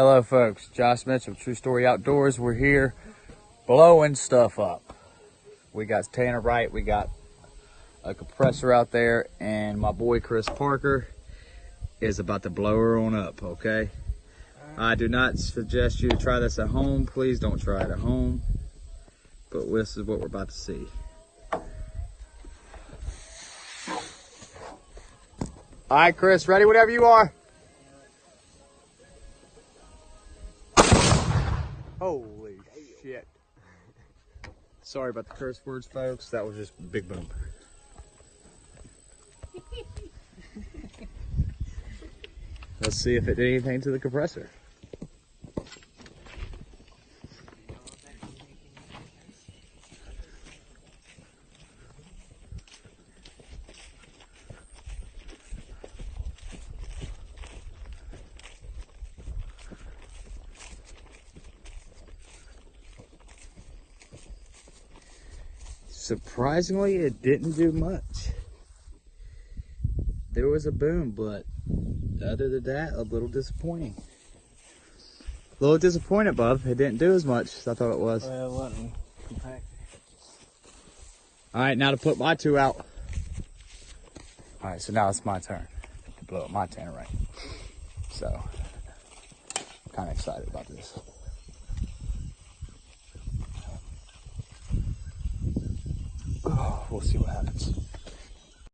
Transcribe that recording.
Hello folks, Josh Mitchem, True Story Outdoors. We're here blowing stuff up. We got tannerite, we got a compressor out there, and my boy Chris Parker is about to blow her on up, okay? I do not suggest you to try this at home. Please don't try it at home. But this is what we're about to see. All right, Chris, ready whenever you are. Holy shit. Sorry about the curse words, folks. That was just a big boom. Let's see if it did anything to the compressor. Surprisingly, it didn't do much. There was a boom, but other than that, a little disappointing. A little disappointed, bub. It didn't do as much as I thought it was. Well, it wasn't compact. All right, now to put my two out. All right, so now it's my turn to blow up my tannerite. So, I'm kind of excited about this. Oh, we'll see what happens.